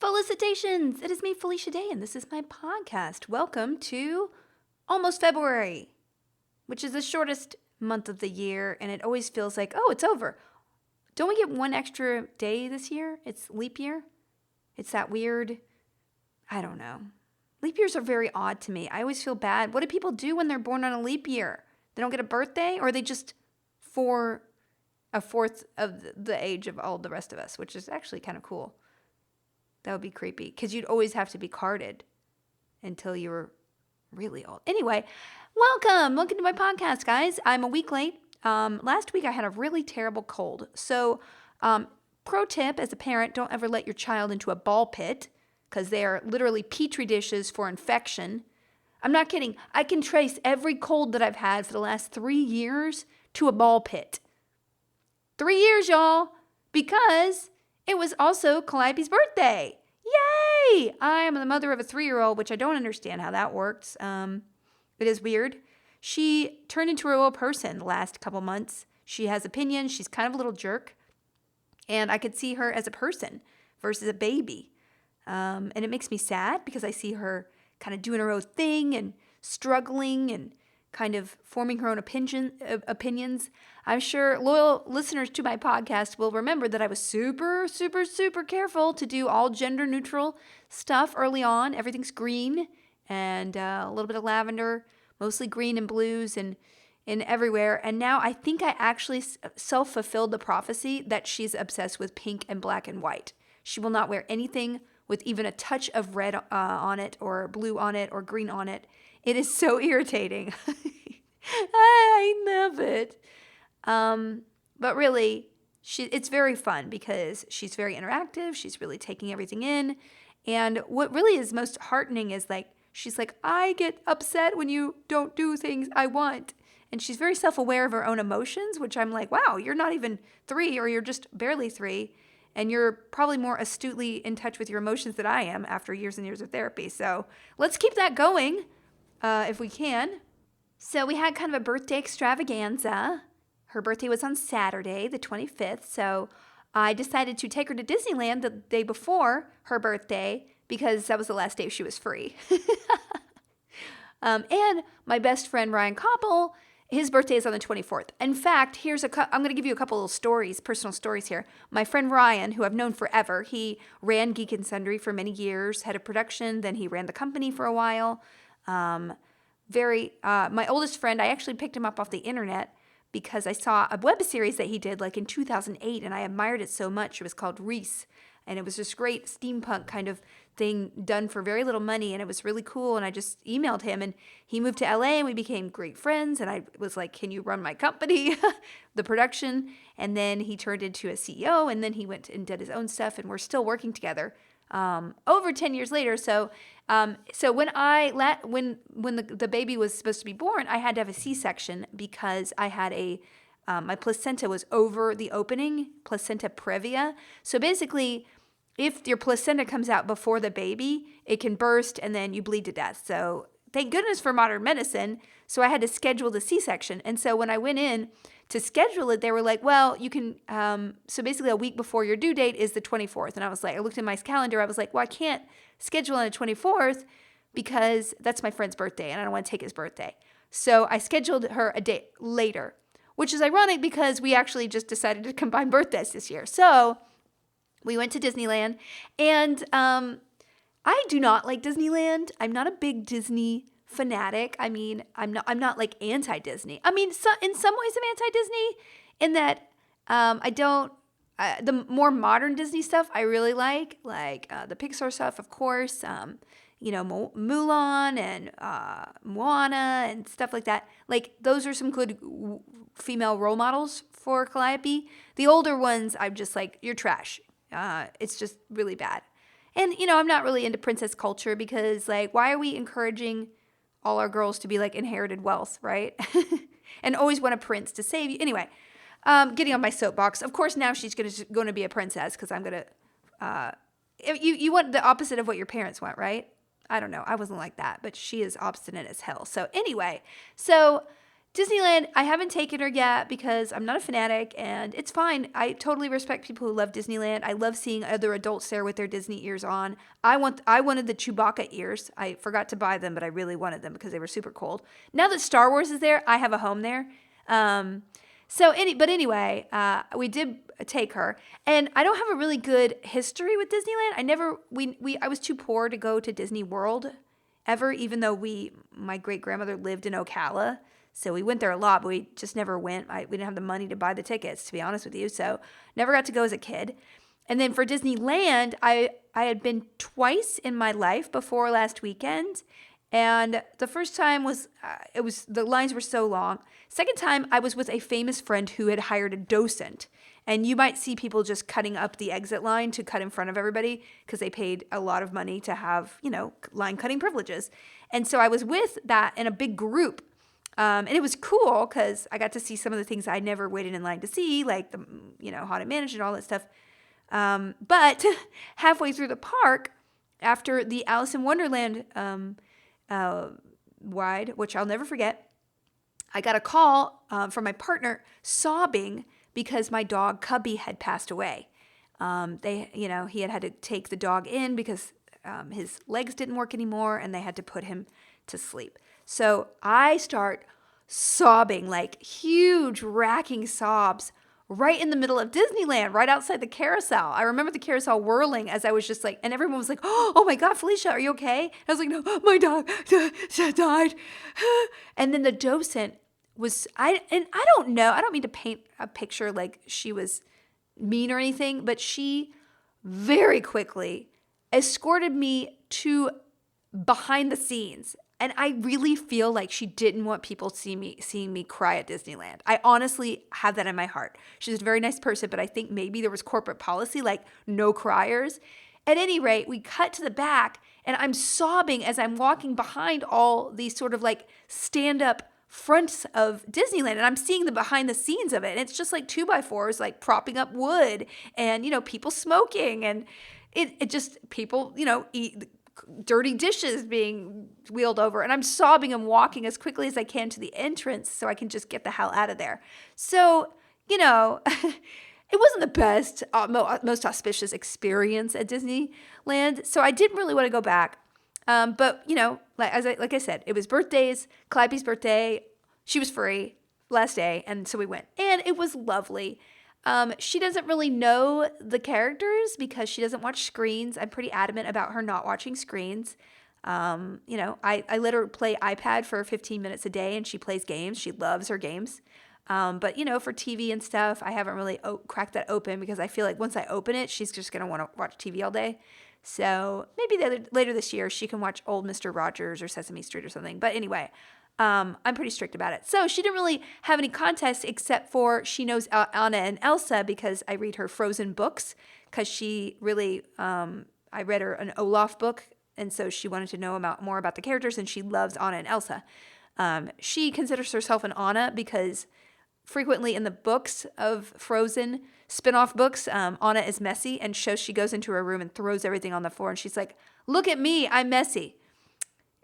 Felicitations! It is me, Felicia Day, and this is my podcast. Welcome to almost February, which is the shortest month of the year, and it always feels like, oh, it's over. Don't we get one extra day this year? It's leap year? It's that weird, I don't know. Leap years are very odd to me. I always feel bad. What do people do when they're born on a leap year? They don't get a birthday, or are they just for a fourth of the age of all the rest of us, which is actually kind of cool. That would be creepy because you'd always have to be carded until you were really old. Anyway, welcome to my podcast, guys. I'm a week late. Last week I had a really terrible cold. So, pro tip as a parent, don't ever let your child into a ball pit because they are literally petri dishes for infection. I'm not kidding. I can trace every cold that I've had for the last 3 years to a ball pit. 3 years, y'all, because it was also Calliope's birthday. Yay! I am the mother of a 3-year-old, which I don't understand how that works. It is weird. She turned into a real person the last couple months. She has opinions. She's kind of a little jerk. And I could see her as a person versus a baby. And it makes me sad because I see her kind of doing her own thing and struggling and kind of forming her own opinions. I'm sure loyal listeners to my podcast will remember that I was super, super, super careful to do all gender neutral stuff early on. Everything's green and a little bit of lavender, mostly green and blues and everywhere. And now I think I actually self-fulfilled the prophecy that she's obsessed with pink and black and white. She will not wear anything with even a touch of red on it or blue on it or green on it. It is so irritating. I love it. But really, it's very fun because she's very interactive. She's really taking everything in. And what really is most heartening is she's like, I get upset when you don't do things I want. And she's very self-aware of her own emotions, which I'm like, wow, you're not even 3 or you're just barely 3. And you're probably more astutely in touch with your emotions than I am after years and years of therapy. So let's keep that going if we can. So we had kind of a birthday extravaganza. Her birthday was on Saturday, the 25th. So I decided to take her to Disneyland the day before her birthday because that was the last day she was free. And my best friend, Ryan Koppel, his birthday is on the 24th. In fact, I'm going to give you a couple of stories, personal stories here. My friend Ryan, who I've known forever, he ran Geek and Sundry for many years, head of production, then he ran the company for a while. My oldest friend, I actually picked him up off the internet because I saw a web series that he did in 2008 and I admired it so much. It was called Reese and it was this great steampunk kind of thing done for very little money and it was really cool and I just emailed him and he moved to LA and we became great friends and I was like, can you run my company, the production? And then he turned into a CEO and then he went and did his own stuff and we're still working together over 10 years later. So when the baby was supposed to be born, I had to have a C-section because I had my placenta was over the opening, placenta previa. So basically, if your placenta comes out before the baby, it can burst and then you bleed to death. So thank goodness for modern medicine. So I had to schedule the C-section. And so when I went in to schedule it, they were like, well, you can, so basically a week before your due date is the 24th. And I was like, I looked at my calendar. I was like, well, I can't schedule on the 24th because that's my friend's birthday and I don't want to take his birthday. So I scheduled her a day later, which is ironic because we actually just decided to combine birthdays this year. So we went to Disneyland and I do not like Disneyland. I'm not a big Disney fanatic. I mean, I'm not like anti-Disney. I mean, in some ways I'm anti-Disney in that I don't, the more modern Disney stuff I really like the Pixar stuff, of course, Mulan and Moana and stuff like that. Those are some good female role models for Calliope. The older ones, I'm just like, you're trash. It's just really bad. And, I'm not really into princess culture because, why are we encouraging all our girls to be, inherited wealth, right? And always want a prince to save you. Anyway, getting on my soapbox. Of course, now she's going to be a princess because I'm going to... you want the opposite of what your parents want, right? I don't know. I wasn't like that, but she is obstinate as hell. So anyway, Disneyland, I haven't taken her yet because I'm not a fanatic, and it's fine. I totally respect people who love Disneyland. I love seeing other adults there with their Disney ears on. I wanted the Chewbacca ears. I forgot to buy them, but I really wanted them because they were super cold. Now that Star Wars is there, I have a home there. But anyway, we did take her, and I don't have a really good history with Disneyland. I was too poor to go to Disney World ever, even though my great grandmother lived in Ocala. So we went there a lot, but we just never went. We didn't have the money to buy the tickets, to be honest with you. So never got to go as a kid. And then for Disneyland, I had been twice in my life before last weekend. And the first time was the lines were so long. Second time, I was with a famous friend who had hired a docent. And you might see people just cutting up the exit line to cut in front of everybody because they paid a lot of money to have, line cutting privileges. And so I was with that in a big group. And it was cool because I got to see some of the things I never waited in line to see, like the, Haunted Mansion and all that stuff. But halfway through the park, after the Alice in Wonderland ride, which I'll never forget, I got a call from my partner sobbing because my dog Cubby had passed away. He had to take the dog in because his legs didn't work anymore, and they had to put him to sleep. So I start sobbing, like huge racking sobs, right in the middle of Disneyland, right outside the carousel. I remember the carousel whirling as I was just like, and everyone was like, oh my God, Felicia, are you okay? I was like, no, my dog died. And then the docent I don't know, I don't mean to paint a picture like she was mean or anything, but she very quickly escorted me to behind the scenes. And I really feel like she didn't want people seeing me cry at Disneyland. I honestly have that in my heart. She's a very nice person, but I think maybe there was corporate policy, like no criers. At any rate, we cut to the back, and I'm sobbing as I'm walking behind all these sort of like stand-up fronts of Disneyland, and I'm seeing the behind the scenes of it. And it's just like 2x4s, like propping up wood, and people smoking, and it just people eat dirty dishes being wheeled over, and I'm sobbing and walking as quickly as I can to the entrance so I can just get the hell out of there. So, it wasn't the best, most auspicious experience at Disneyland, so I didn't really want to go back. But, like I said, it was birthdays, Calliope's birthday, she was free last day, and so we went, and it was lovely. She doesn't really know the characters because she doesn't watch screens. I'm pretty adamant about her not watching screens. I let her play iPad for 15 minutes a day, and she plays games. She loves her games. But for TV and stuff, I haven't really cracked that open because I feel like once I open it, she's just going to want to watch TV all day. So maybe later this year, she can watch old Mr. Rogers or Sesame Street or something. But anyway, I'm pretty strict about it. So she didn't really have any contests except for she knows Anna and Elsa because I read her Frozen books because she really, I read her an Olaf book, and so she wanted to know more about the characters, and she loves Anna and Elsa. She considers herself an Anna because frequently in the books of Frozen, spin-off books, Anna is messy, and she goes into her room and throws everything on the floor, and she's like, look at me, I'm messy.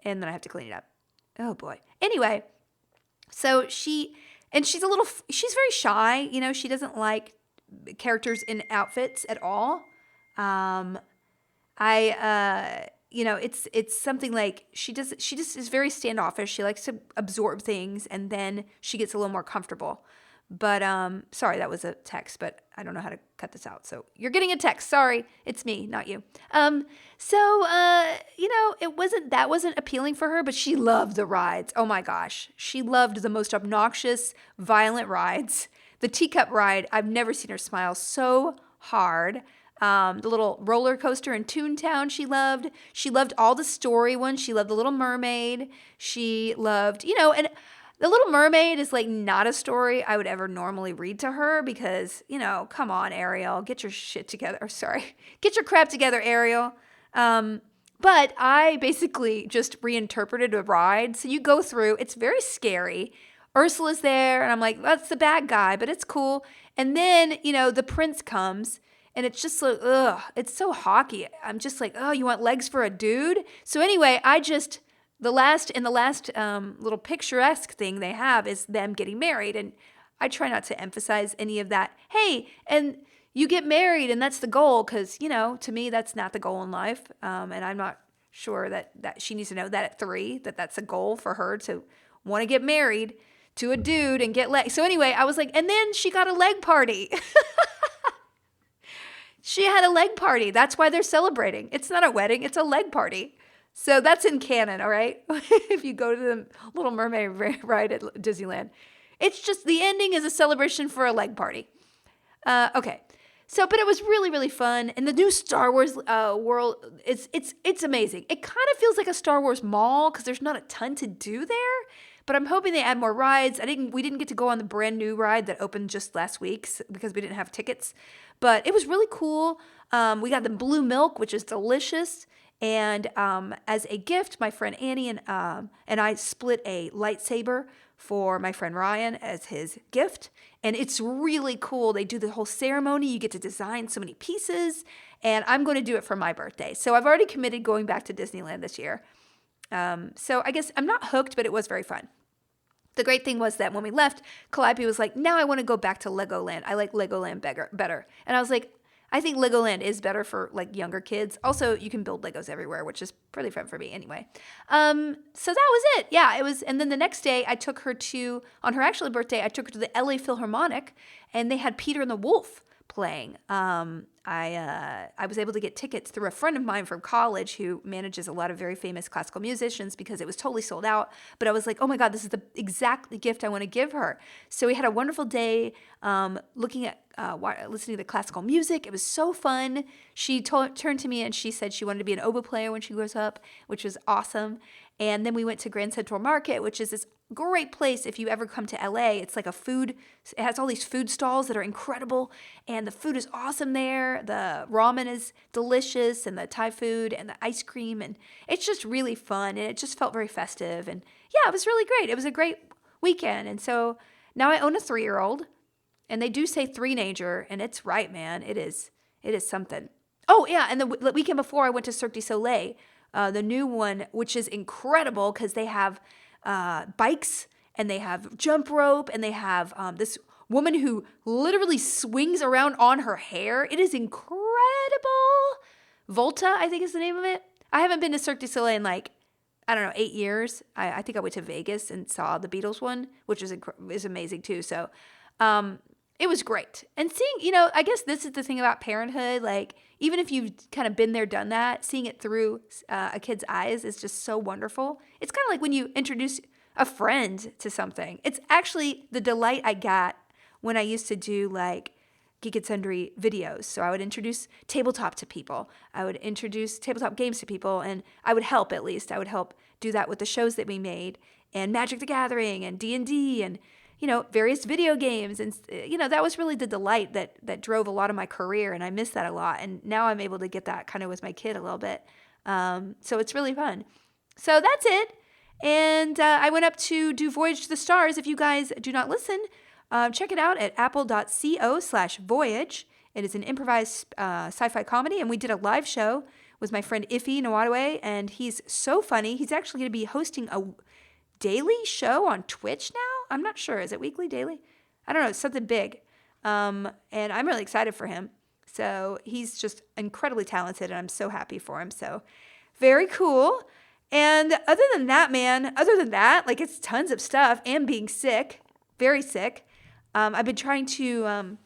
And then I have to clean it up. Oh boy. Anyway, so she's very shy, she doesn't like characters in outfits at all. It's something like she just is very standoffish. She likes to absorb things, and then she gets a little more comfortable. But sorry, that was a text, but I don't know how to cut this out. So you're getting a text. Sorry, it's me, not you. That wasn't appealing for her, but she loved the rides. Oh my gosh, she loved the most obnoxious, violent rides. The teacup ride, I've never seen her smile so hard. The little roller coaster in Toontown she loved. She loved all the story ones. She loved The Little Mermaid. She loved, and The Little Mermaid is like not a story I would ever normally read to her because, come on, Ariel, get your shit together. Or sorry, get your crap together, Ariel. But I basically just reinterpreted a ride. So you go through, it's very scary. Ursula's there, and I'm like, that's the bad guy, but it's cool. And then, the prince comes. And it's just like, ugh, it's so hockey. I'm just like, oh, you want legs for a dude? So anyway, I just the last little picturesque thing they have is them getting married. And I try not to emphasize any of that. Hey, and you get married and that's the goal. Cause to me, that's not the goal in life. And I'm not sure that she needs to know that at 3, that's a goal for her to want to get married to a dude and get legs. So anyway, I was like, and then she got a leg party. She had a leg party. That's why they're celebrating. It's not a wedding. It's a leg party. So that's in canon, all right? If you go to the Little Mermaid ride at Disneyland. It's just the ending is a celebration for a leg party. Okay. So, but it was really, really fun. And the new Star Wars world, it's amazing. It kind of feels like a Star Wars mall because there's not a ton to do there. But I'm hoping they add more rides. We didn't get to go on the brand new ride that opened just last week because we didn't have tickets. But it was really cool. We got the blue milk, which is delicious. And as a gift, my friend Annie and I split a lightsaber for my friend Ryan as his gift. And it's really cool. They do the whole ceremony. You get to design so many pieces. And I'm going to do it for my birthday. So I've already committed going back to Disneyland this year. So I guess I'm not hooked, but it was very fun. The great thing was that when we left, Calliope was like, now I want to go back to Legoland. I like Legoland better. And I was like, I think Legoland is better for like younger kids. Also, you can build Legos everywhere, which is pretty fun for me anyway. So that was it. Yeah, it was. And then the next day I took her on her actual birthday, I took her to the LA Philharmonic and they had Peter and the Wolf playing. I was able to get tickets through a friend of mine from college who manages a lot of very famous classical musicians because it was totally sold out. But I was like, oh my God, this is the exact gift I want to give her. So we had a wonderful day listening to classical music. It was so fun. She turned to me and she said she wanted to be an oboe player when she grows up, which was awesome. And then we went to Grand Central Market, which is this great place if you ever come to LA. It's like it has all these food stalls that are incredible, and the food is awesome there. The ramen is delicious, and the Thai food, and the ice cream, and it's just really fun, and it just felt very festive, and yeah, it was really great. It was a great weekend, and so now I own a 3-year-old, and they do say 3-nager, and it's right, man. It is something. Oh, yeah, and the weekend before I went to Cirque du Soleil, the new one, which is incredible because they have bikes and they have jump rope and they have this woman who literally swings around on her hair. It is incredible. Volta, I think is the name of it. I haven't been to Cirque du Soleil in 8 years. I think I went to Vegas and saw the Beatles one, which is amazing too. So it was great. And seeing, I guess this is the thing about parenthood. Like, even if you've kind of been there, done that, seeing it through a kid's eyes is just so wonderful. It's kind of like when you introduce a friend to something. It's actually the delight I got when I used to do Geek and Sundry videos. So I would introduce tabletop to people. I would introduce tabletop games to people, and I would help at least. I would help do that with the shows that we made, and Magic the Gathering, and D&D, and various video games. And, that was really the delight that drove a lot of my career. And I miss that a lot. And now I'm able to get that kind of with my kid a little bit. So it's really fun. So that's it. And I went up to do Voyage to the Stars. If you guys do not listen, check it out at apple.co/voyage. It is an improvised sci-fi comedy. And we did a live show with my friend Iffy Nwadwe. And he's so funny. He's actually going to be hosting a daily show on Twitch now. I'm not sure. Is it weekly, daily? I don't know. It's something big. And I'm really excited for him. So he's just incredibly talented, and I'm so happy for him. So very cool. And other than that, it's tons of stuff and being sick, very sick. I've been trying to,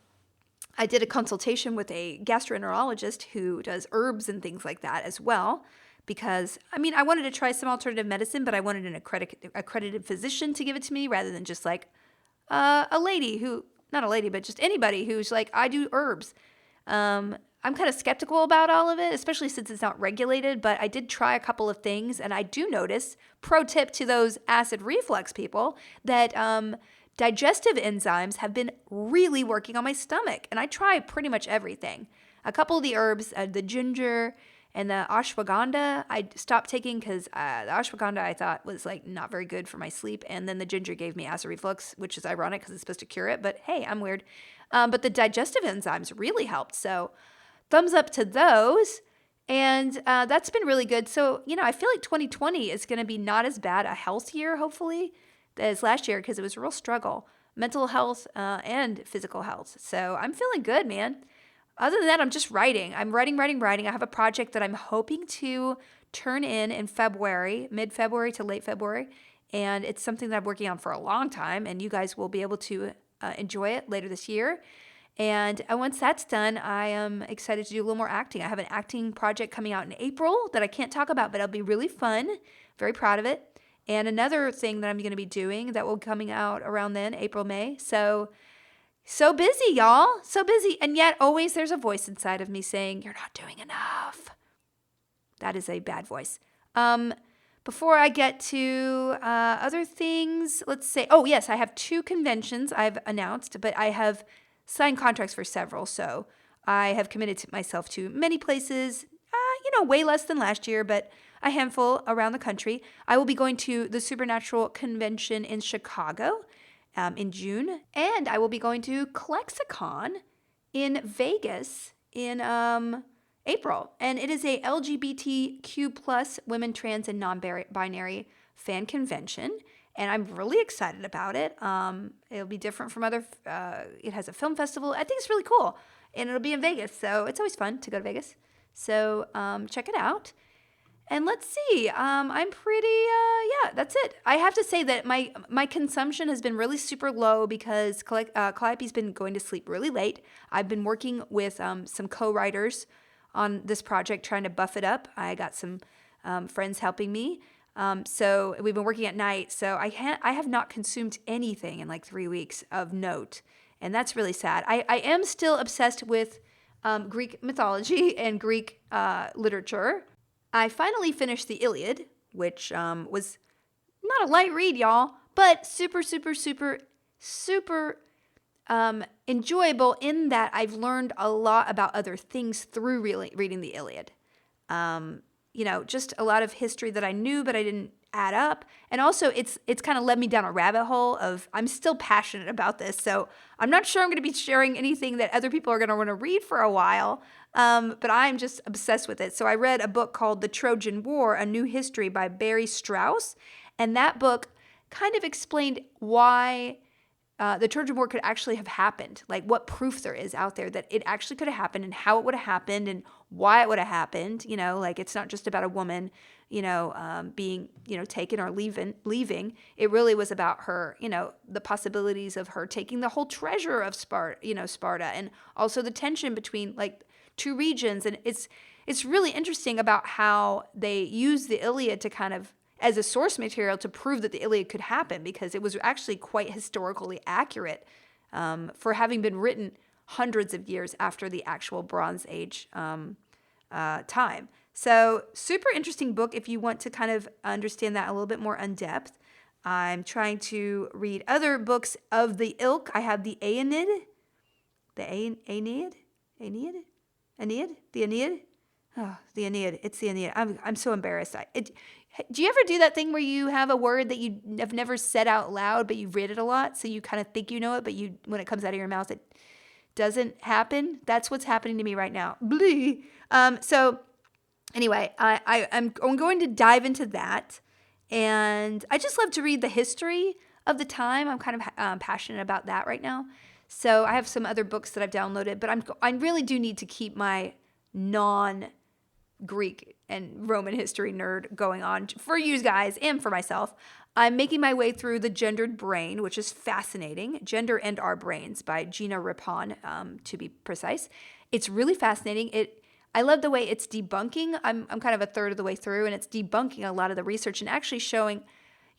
I did a consultation with a gastroenterologist who does herbs and things like that as well. Because, I wanted to try some alternative medicine, but I wanted an accredited physician to give it to me rather than just a lady not a lady, but just anybody who's like, I do herbs. I'm kind of skeptical about all of it, especially since it's not regulated, but I did try a couple of things, and I do notice, pro tip to those acid reflux people, that digestive enzymes have been really working on my stomach, and I try pretty much everything. A couple of the herbs, the ginger and the ashwagandha, I stopped taking because the ashwagandha I thought was not very good for my sleep. And then the ginger gave me acid reflux, which is ironic because it's supposed to cure it. But hey, I'm weird. But the digestive enzymes really helped. So thumbs up to those. And that's been really good. So, I feel like 2020 is going to be not as bad a health year, hopefully, as last year because it was a real struggle. Mental health and physical health. So I'm feeling good, man. Other than that, I'm just writing. I'm writing. I have a project that I'm hoping to turn in February, mid-February to late February. And it's something that I'm working on for a long time. And you guys will be able to enjoy it later this year. And once that's done, I am excited to do a little more acting. I have an acting project coming out in April that I can't talk about, but it'll be really fun. Very proud of it. And another thing that I'm going to be doing that will be coming out around then, April, May. So busy, y'all. So busy. And yet always there's a voice inside of me saying, you're not doing enough. That is a bad voice. Before I get to other things, let's say, oh, yes, I have 2 conventions I've announced, but I have signed contracts for several. So I have committed to myself to many places, way less than last year, but a handful around the country. I will be going to the Supernatural Convention in Chicago in June, and I will be going to Klexicon in Vegas in April. And it is a LGBTQ plus women, trans, and non-binary fan convention. And I'm really excited about it. It'll be different from other, it has a film festival. I think it's really cool. And it'll be in Vegas. So it's always fun to go to Vegas. So check it out. And let's see, I'm pretty, that's it. I have to say that my consumption has been really super low because Calliope's been going to sleep really late. I've been working with some co-writers on this project, trying to buff it up. I got some friends helping me. So we've been working at night. So I have not consumed anything in like 3 weeks of note. And that's really sad. I am still obsessed with Greek mythology and Greek literature. I finally finished the Iliad, which was not a light read, y'all, but super, super, super, super enjoyable in that I've learned a lot about other things through reading the Iliad. Just a lot of history that I knew, but I didn't add up. And also it's kind of led me down a rabbit hole of, I'm still passionate about this. So I'm not sure I'm going to be sharing anything that other people are going to want to read for a while. But I'm just obsessed with it. So I read a book called The Trojan War, A New History by Barry Strauss. And that book kind of explained why the Trojan War could actually have happened, like what proof there is out there that it actually could have happened and how it would have happened and why it would have happened. Like it's not just about a woman, being, taken or leaving. It really was about her, the possibilities of her taking the whole treasure of Sparta, and also the tension between like 2 regions. And it's really interesting about how they use the Iliad to kind of as a source material to prove that the Iliad could happen, because it was actually quite historically accurate for having been written hundreds of years after the actual Bronze Age time. So super interesting book if you want to kind of understand that a little bit more in depth. I'm trying to read other books of the ilk. I have the Aeneid. Oh, the Aeneid. It's the Aeneid. I'm so embarrassed. Do you ever do that thing where you have a word that you have never said out loud, but you've read it a lot, so you kind of think you know it, but when it comes out of your mouth, it doesn't happen? That's what's happening to me right now. Blee. So anyway, I'm going to dive into that, and I just love to read the history of the time. I'm kind of passionate about that right now. So I have some other books that I've downloaded, but I really do need to keep my non-Greek and Roman history nerd going on for you guys and for myself. I'm making my way through The Gendered Brain, which is fascinating. Gender and Our Brains by Gina Rippon, to be precise. It's really fascinating. I love the way it's debunking. I'm kind of a third of the way through, and it's debunking a lot of the research and actually showing,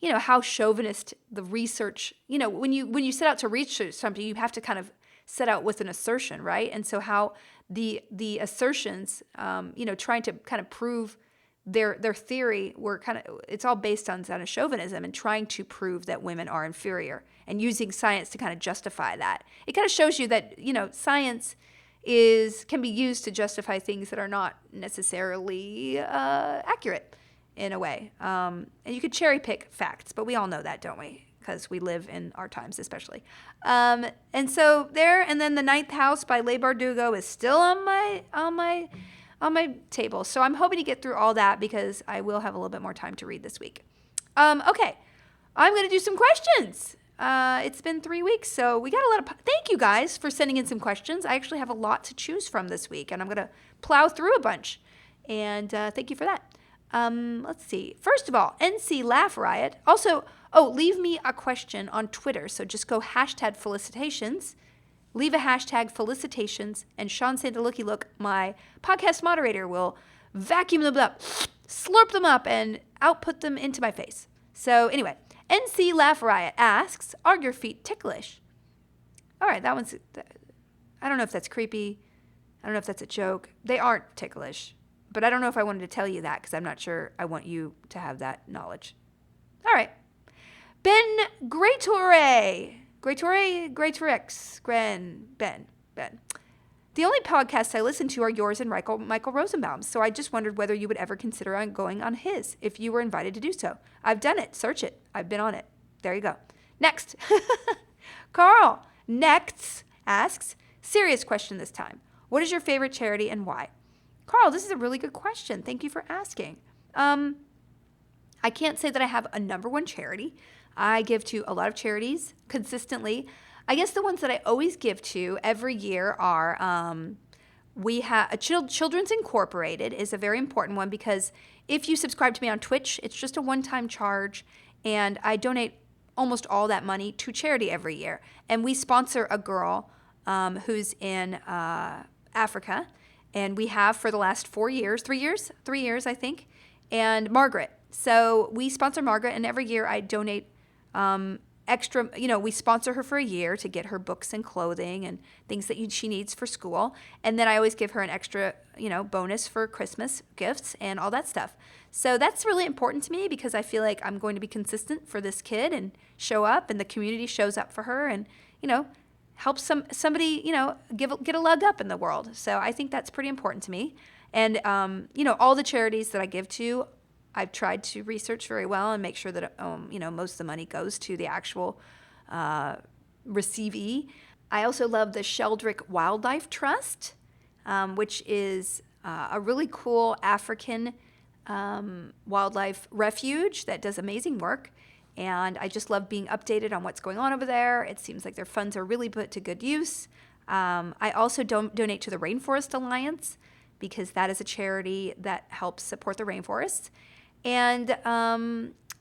how chauvinist the research, when you set out to research something, you have to kind of set out with an assertion, right? And so how the assertions, trying to kind of prove their theory were it's all based on kind of chauvinism and trying to prove that women are inferior and using science to kind of justify that. It kind of shows you that, science can be used to justify things that are not necessarily accurate in a way. And you could cherry pick facts, but we all know that, don't we? Because we live in our times, especially. And so there, and then The Ninth House by Leigh Bardugo is still on my on my table. So I'm hoping to get through all that because I will have a little bit more time to read this week. Okay, I'm going to do some questions. It's been 3 weeks, so we got a lot of... Thank you guys for sending in some questions. I actually have a lot to choose from this week, and I'm going to plow through a bunch. And thank you for that. Let's see. First of all, NC Laugh Riot. Also, leave me a question on Twitter. So just go #felicitations. Leave a hashtag felicitations, and Sean Sandalooky Look, my podcast moderator, will vacuum them up, slurp them up, and output them into my face. So anyway, NC Laugh Riot asks, are your feet ticklish? All right, that one's... I don't know if that's creepy. I don't know if that's a joke. They aren't ticklish. But I don't know if I wanted to tell you that because I'm not sure I want you to have that knowledge. All right. Ben Greatore. Greatorex. Ben. The only podcasts I listen to are yours and Michael Rosenbaum's, so I just wondered whether you would ever consider going on his if you were invited to do so. I've done it. Search it. I've been on it. There you go. Next. Carl Next asks, serious question this time. What is your favorite charity and why? Carl, this is a really good question. Thank you for asking. I can't say that I have a number one charity. I give to a lot of charities consistently. I guess the ones that I always give to every year are, we have Children's Incorporated is a very important one because if you subscribe to me on Twitch, it's just a one-time charge, and I donate almost all that money to charity every year. And we sponsor a girl who's in Africa, and we have for the last 3 years, I think, and Margaret. So we sponsor Margaret, and every year I donate extra, we sponsor her for a year to get her books and clothing and things that she needs for school. And then I always give her an extra, bonus for Christmas gifts and all that stuff. So that's really important to me because I feel like I'm going to be consistent for this kid and show up, and the community shows up for her and, help somebody, get a leg up in the world. So I think that's pretty important to me. And, all the charities that I give to, I've tried to research very well and make sure that, most of the money goes to the actual receivee. I also love the Sheldrick Wildlife Trust, which is a really cool African wildlife refuge that does amazing work. And I just love being updated on what's going on over there. It seems like their funds are really put to good use. I also donate to the Rainforest Alliance because that is a charity that helps support the rainforests. And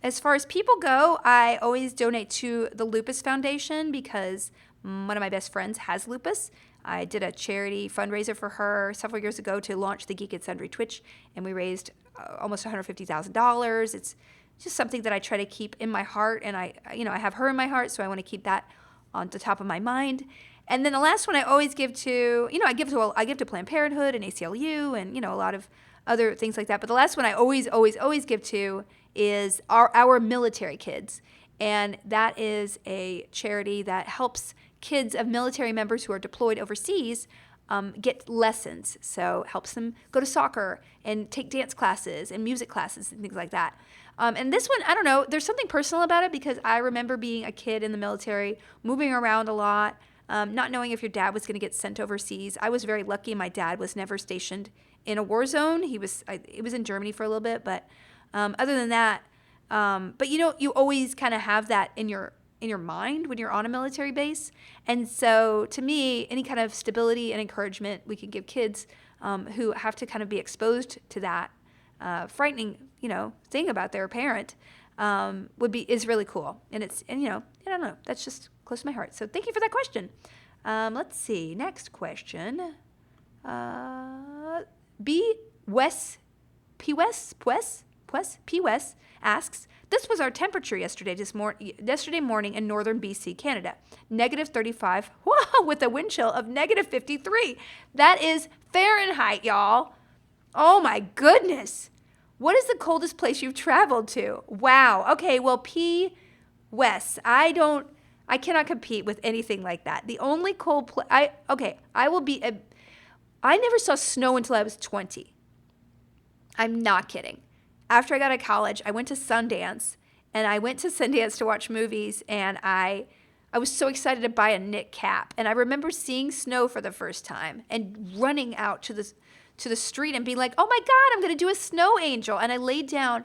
as far as people go, I always donate to the Lupus Foundation because one of my best friends has lupus. I did a charity fundraiser for her several years ago to launch the Geek and Sundry Twitch, and we raised almost $150,000. It's just something that I try to keep in my heart, and I have her in my heart, so I want to keep that on the top of my mind. And then the last one I always give to, I give to Planned Parenthood and ACLU and a lot of other things like that. But the last one I always give to is our military kids, and that is a charity that helps kids of military members who are deployed overseas get lessons. So it helps them go to soccer and take dance classes and music classes and things like that. And this one, I don't know, there's something personal about it because I remember being a kid in the military, moving around a lot, not knowing if your dad was going to get sent overseas. I was very lucky. My dad was never stationed in a war zone. He was in Germany for a little bit, but other than that, but you always kind of have that in your mind when you're on a military base. And so to me, any kind of stability and encouragement we can give kids who have to kind of be exposed to that frightening, thing about their parent is really cool. And I don't know, that's just close to my heart. So thank you for that question. Let's see, next question. P. West asks, this was our temperature yesterday morning in northern BC, Canada. -35, wow, with a wind chill of -53. That is Fahrenheit, y'all. Oh my goodness. What is the coldest place you've traveled to? Wow. Okay, well, P. West, I cannot compete with anything like that. The only cold place, I never saw snow until I was 20. I'm not kidding. After I got out of college, I went to Sundance, and I went to Sundance to watch movies, and I was so excited to buy a knit cap. And I remember seeing snow for the first time and running out to to the street and being like, oh my God, I'm going to do a snow angel. And I laid down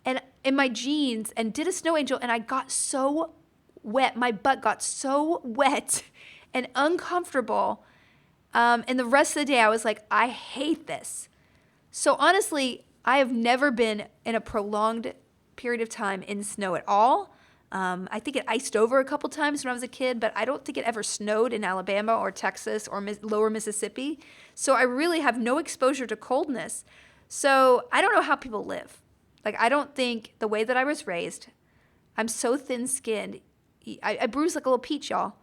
and in my jeans and did a snow angel, and I got so wet. My butt got so wet and uncomfortable. And the rest of the day I was like, I hate this. So honestly, I have never been in a prolonged period of time in snow at all. I think it iced over a couple times when I was a kid, but I don't think it ever snowed in Alabama or Texas or lower Mississippi. So I really have no exposure to coldness. So I don't know how people live. Like, I don't think the way that I was raised, I'm so thin-skinned. I bruise like a little peach, y'all.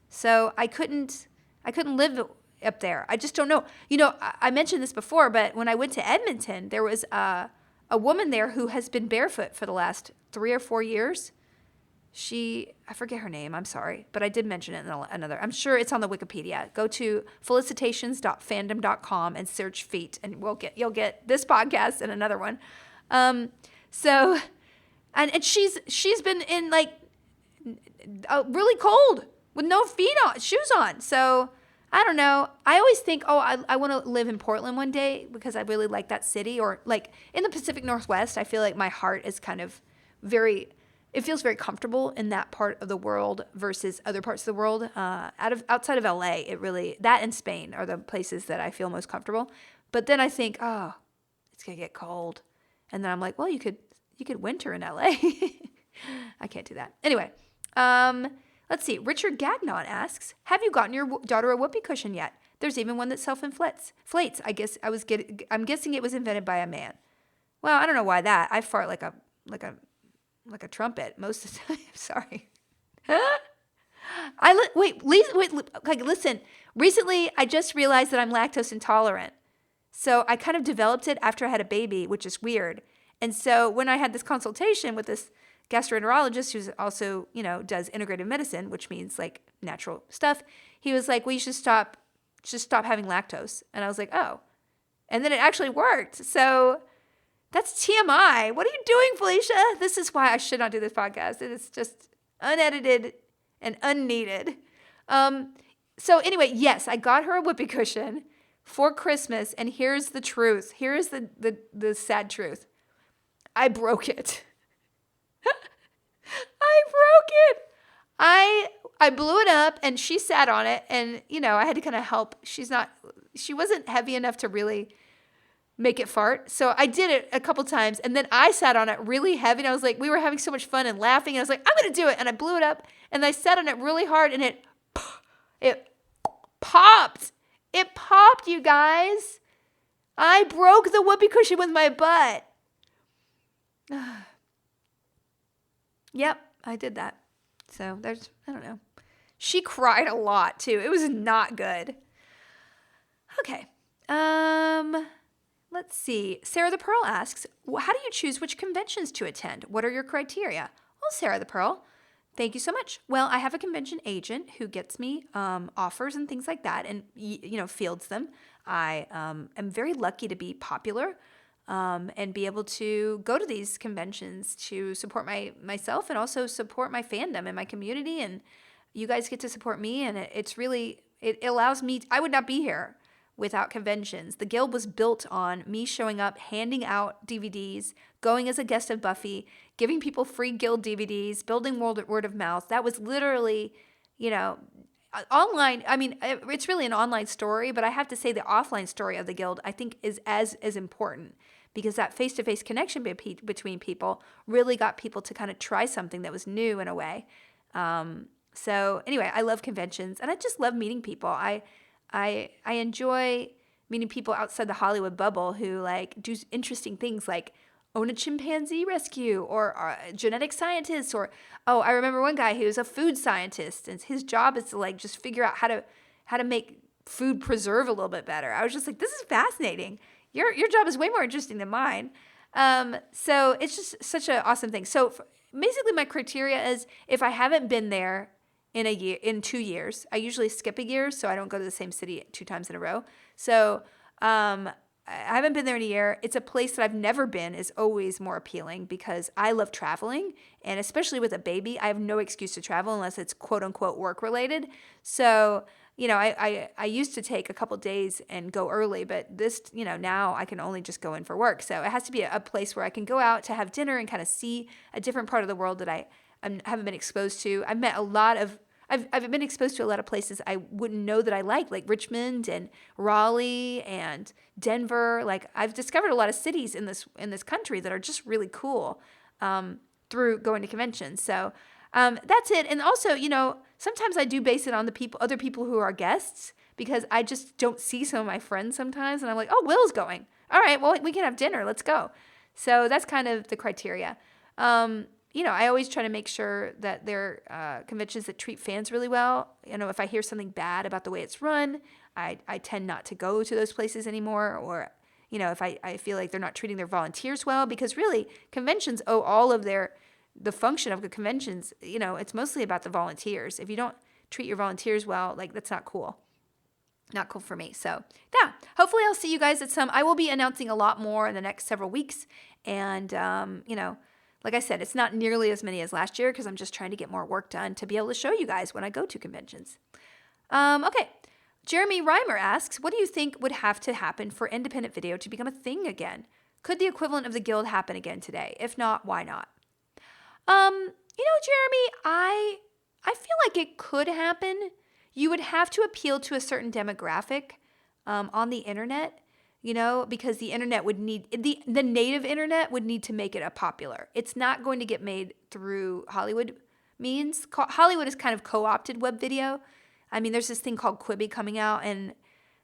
So I couldn't live up there. I just don't know. You know, I mentioned this before, but when I went to Edmonton, there was a woman there who has been barefoot for the last 3 or 4 years. I forget her name, I'm sorry, but I did mention it in another. I'm sure it's on the Wikipedia. Go to felicitations.fandom.com and search feet, and you'll get this podcast and another one. So, and she's been in like really cold with no shoes on. So I don't know. I always think, I want to live in Portland one day because I really like that city, or like in the Pacific Northwest. I feel like my heart is kind of it feels very comfortable in that part of the world versus other parts of the world. Outside of LA, that and Spain are the places that I feel most comfortable. But then I think, it's gonna get cold. And then I'm like, well, you could winter in LA. I can't do that. Anyway, let's see. Richard Gagnon asks, have you gotten your daughter a whoopee cushion yet? There's even one that self-inflates. I'm guessing it was invented by a man. Well, I don't know why that. I fart like a trumpet most of the time. Sorry. Wait. Listen. Recently, I just realized that I'm lactose intolerant. So I kind of developed it after I had a baby, which is weird. And so when I had this consultation with this gastroenterologist who's also, does integrative medicine, which means like natural stuff, he was like, well, you should stop having lactose. And I was like, oh. And then it actually worked. So that's TMI. What are you doing, Felicia? This is why I should not do this podcast. It is just unedited and unneeded. So anyway, yes, I got her a whoopee cushion for Christmas, and here's the truth. Here's the sad truth. I broke it. I broke it. I blew it up, and she sat on it, and I had to kind of help. She wasn't heavy enough to really make it fart. So I did it a couple times, and then I sat on it really heavy, and I was like, we were having so much fun and laughing, and I was like, I'm going to do it. And I blew it up, and I sat on it really hard, and it popped. It popped, you guys. I broke the whoopee cushion with my butt. Yep, I did that. So I don't know. She cried a lot too. It was not good. Okay. Let's see. Sarah the Pearl asks, how do you choose which conventions to attend? What are your criteria? Well, Sarah the Pearl, thank you so much. Well, I have a convention agent who gets me offers and things like that, and fields them. I am very lucky to be popular and be able to go to these conventions to support myself and also support my fandom and my community. And you guys get to support me, and it allows me. I would not be here without conventions. The Guild was built on me showing up, handing out DVDs, going as a guest of Buffy, giving people free Guild DVDs, building word of mouth. That was literally, online. I mean, it's really an online story, but I have to say the offline story of the Guild, I think, is as important, because that face-to-face connection between people really got people to kind of try something that was new in a way. So anyway, I love conventions, and I just love meeting people. I enjoy meeting people outside the Hollywood bubble who do interesting things like own a chimpanzee rescue, or are genetic scientists, or I remember one guy who was a food scientist, and his job is to just figure out how to make food preserve a little bit better. I was just like, this is fascinating. Your job is way more interesting than mine. So it's just such an awesome thing. So basically my criteria is, if I haven't been there in 2 years, I usually skip a year, so I don't go to the same city 2 times in a row. So I haven't been there in a year. It's a place that I've never been is always more appealing, because I love traveling, and especially with a baby, I have no excuse to travel unless it's quote unquote work related. So I used to take a couple days and go early, but this, now I can only just go in for work. So it has to be a place where I can go out to have dinner and kind of see a different part of the world that I haven't been exposed to. I've been exposed to a lot of places I wouldn't know that I like Richmond and Raleigh and Denver. Like I've discovered a lot of cities in this country that are just really cool through going to conventions. So that's it. And also, sometimes I do base it on other people who are guests, because I just don't see some of my friends sometimes. And I'm like, oh, Will's going. All right, well, we can have dinner. Let's go. So that's kind of the criteria. I always try to make sure that they're conventions that treat fans really well. If I hear something bad about the way it's run, I tend not to go to those places anymore. Or, if I feel like they're not treating their volunteers well, because really conventions owe all of the function of the conventions, it's mostly about the volunteers. If you don't treat your volunteers well, like that's not cool. Not cool for me. So yeah, hopefully I'll see you guys at some. I will be announcing a lot more in the next several weeks. And, like I said, it's not nearly as many as last year because I'm just trying to get more work done to be able to show you guys when I go to conventions. Okay. Jeremy Reimer asks, what do you think would have to happen for independent video to become a thing again? Could the equivalent of the guild happen again today? If not, why not? Jeremy, I feel like it could happen. You would have to appeal to a certain demographic on the internet, because the internet would need, the native internet would need to make it a popular. It's not going to get made through Hollywood means. Hollywood has kind of co-opted web video. I mean, there's this thing called Quibi coming out, and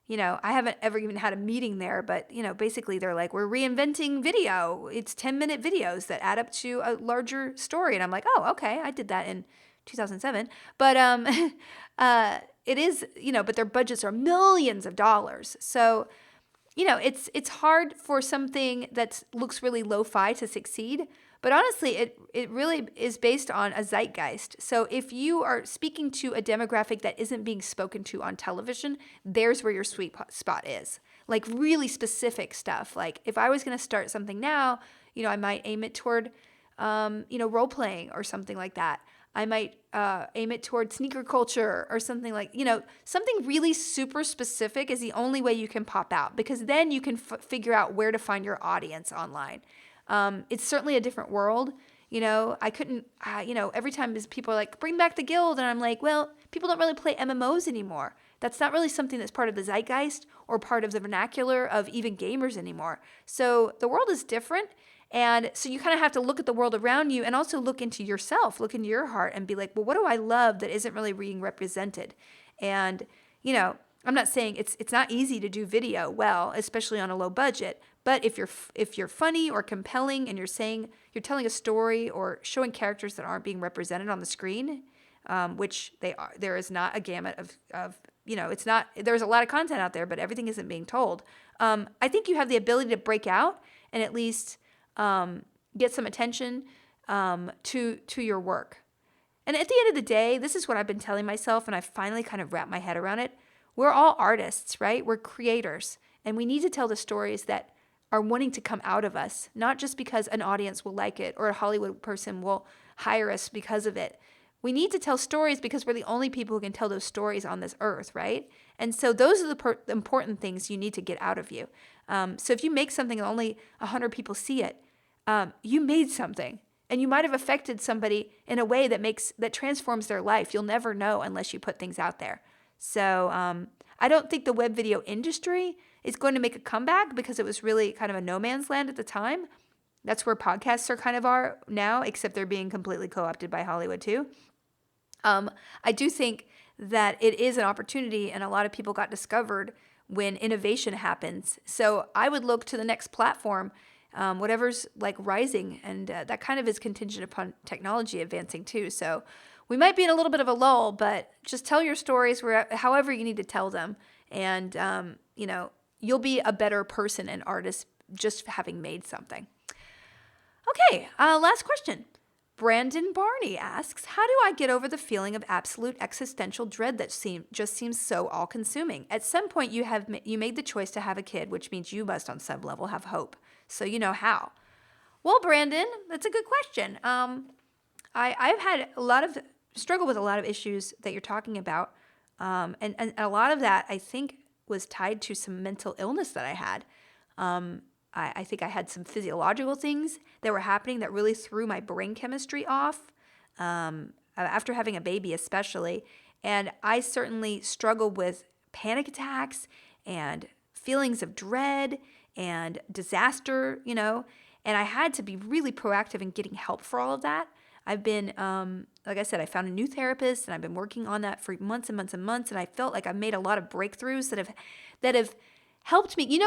I haven't ever even had a meeting there, but, basically they're like, we're reinventing video. It's 10-minute videos that add up to a larger story. And I'm like, oh, okay, I did that in 2007. But it is, but their budgets are millions of dollars. So, it's hard for something that looks really lo-fi to succeed. But honestly, it really is based on a zeitgeist. So if you are speaking to a demographic that isn't being spoken to on television, there's where your sweet spot is. Like really specific stuff. Like if I was going to start something now, I might aim it toward, role playing or something like that. I might aim it toward sneaker culture or something like, something really super specific is the only way you can pop out, because then you can figure out where to find your audience online. It's certainly a different world. I couldn't, every time people are like, bring back the guild. And I'm like, well, people don't really play MMOs anymore. That's not really something that's part of the zeitgeist or part of the vernacular of even gamers anymore. So the world is different. And so you kind of have to look at the world around you and also look into yourself, look into your heart and be like, well, what do I love that isn't really being represented? And, I'm not saying it's not easy to do video well, especially on a low budget. But if you're funny or compelling and you're telling a story or showing characters that aren't being represented on the screen, which they are, there is not a gamut of it's not, there's a lot of content out there, but everything isn't being told. I think you have the ability to break out and at least get some attention to your work. And at the end of the day, this is what I've been telling myself, and I finally kind of wrapped my head around it. We're all artists, right? We're creators, and we need to tell the stories that are wanting to come out of us, not just because an audience will like it or a Hollywood person will hire us because of it. We need to tell stories because we're the only people who can tell those stories on this earth, right? And so those are the important things you need to get out of you. So if you make something and only 100 people see it, you made something. And you might have affected somebody in a way that transforms their life. You'll never know unless you put things out there. So I don't think the web video industry is going to make a comeback because it was really kind of a no man's land at the time. That's where podcasts are now, except they're being completely co-opted by Hollywood too. I do think that it is an opportunity, and a lot of people got discovered when innovation happens. So I would look to the next platform, whatever's like rising, and that kind of is contingent upon technology advancing too. So we might be in a little bit of a lull, but just tell your stories however you need to tell them, and you'll be a better person and artist just having made something. Okay, last question. Brandon Barney asks, how do I get over the feeling of absolute existential dread that just seems so all-consuming? At some point, you made the choice to have a kid, which means you must on some level have hope. So you know how. Well, Brandon, that's a good question. I've had struggle with a lot of issues that you're talking about. And a lot of that, I think, was tied to some mental illness that I had. I think I had some physiological things that were happening that really threw my brain chemistry off, after having a baby especially. And I certainly struggled with panic attacks and feelings of dread and disaster, and I had to be really proactive in getting help for all of that. I've been, like I said, I found a new therapist, and I've been working on that for months and months and months. And I felt like I've made a lot of breakthroughs that have helped me.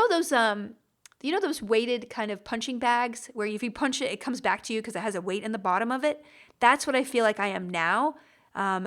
Those weighted kind of punching bags where if you punch it, it comes back to you because it has a weight in the bottom of it. That's what I feel like I am now,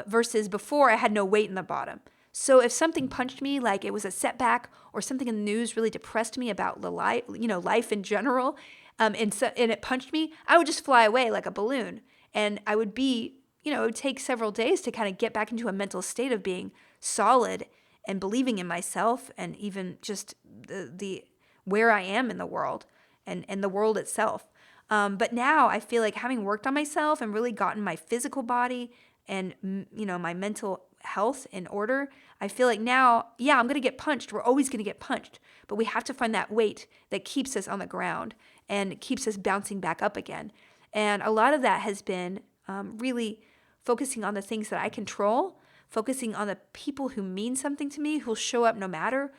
versus before I had no weight in the bottom. So if something punched me, like it was a setback or something in the news really depressed me about the life in general, and it punched me, I would just fly away like a balloon. And I would be, it would take several days to kind of get back into a mental state of being solid and believing in myself, and even just the where I am in the world and the world itself. But now I feel like, having worked on myself and really gotten my physical body and, my mental health in order, I feel like now, yeah, I'm going to get punched. We're always going to get punched, but we have to find that weight that keeps us on the ground and keeps us bouncing back up again. And a lot of that has been really focusing on the things that I control, focusing on the people who mean something to me, who'll show up no matter,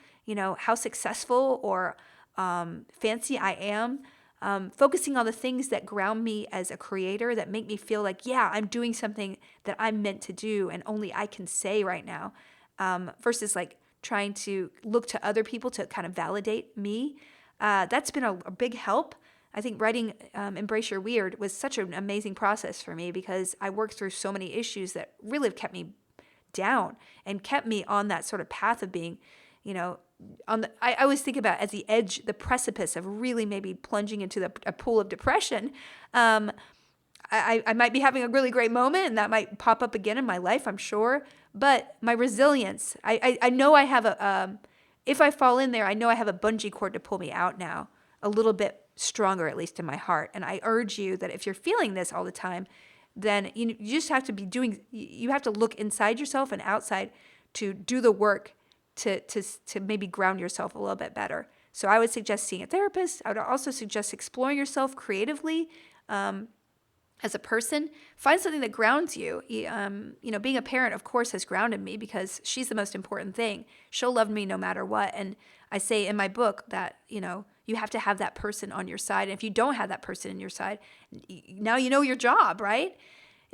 how successful or fancy I am. Focusing on the things that ground me as a creator, that make me feel like, yeah, I'm doing something that I'm meant to do and only I can say right now, versus like trying to look to other people to kind of validate me. That's been a big help. I think writing Embrace Your Weird was such an amazing process for me, because I worked through so many issues that really have kept me down and kept me on that sort of path of being, I always think about at the edge, the precipice of really maybe plunging into a pool of depression. I might be having a really great moment, and that might pop up again in my life, I'm sure. But my resilience, I know I have if I fall in there, I know I have a bungee cord to pull me out now, a little bit stronger, at least in my heart. And I urge you that if you're feeling this all the time, then you just have to you have to look inside yourself and outside to do the work to maybe ground yourself a little bit better. So I would suggest seeing a therapist. I would also suggest exploring yourself creatively, as a person. Find something that grounds you. Being a parent, of course, has grounded me, because she's the most important thing. She'll love me no matter what. And I say in my book that, you have to have that person on your side. And if you don't have that person in your side, now you know your job, right?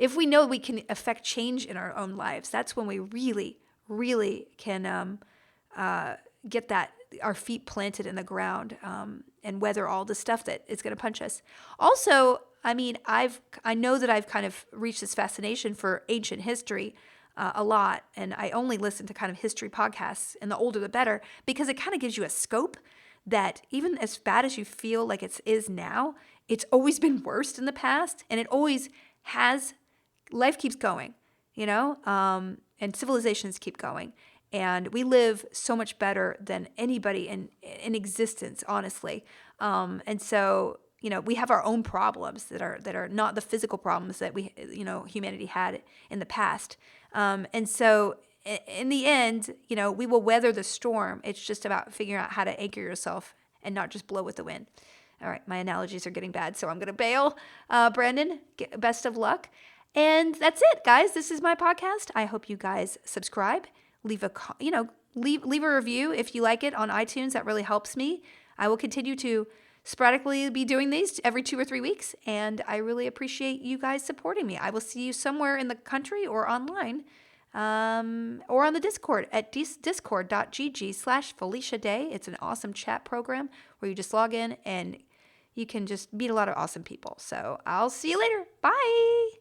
If we know we can affect change in our own lives, that's when we really, really can get our feet planted in the ground, and weather all the stuff that is going to punch us. Also, I know that I've kind of reached this fascination for ancient history a lot, and I only listen to kind of history podcasts, and the older the better, because it kind of gives you a scope that even as bad as you feel like it is now, it's always been worse in the past, and it always has. Life keeps going, and civilizations keep going. And we live so much better than anybody in existence, honestly. And so, we have our own problems that are not the physical problems that humanity had in the past. And so in the end, we will weather the storm. It's just about figuring out how to anchor yourself and not just blow with the wind. All right, my analogies are getting bad, so I'm going to bail. Brandon, best of luck. And that's it, guys. This is my podcast. I hope you guys subscribe. Leave a review if you like it on iTunes. That really helps me. I will continue to sporadically be doing these every 2 or 3 weeks, and I really appreciate you guys supporting me. I will see you somewhere in the country or online, or on the Discord at discord.gg/Felicia Day. It's an awesome chat program where you just log in and you can just meet a lot of awesome people. So I'll see you later. Bye.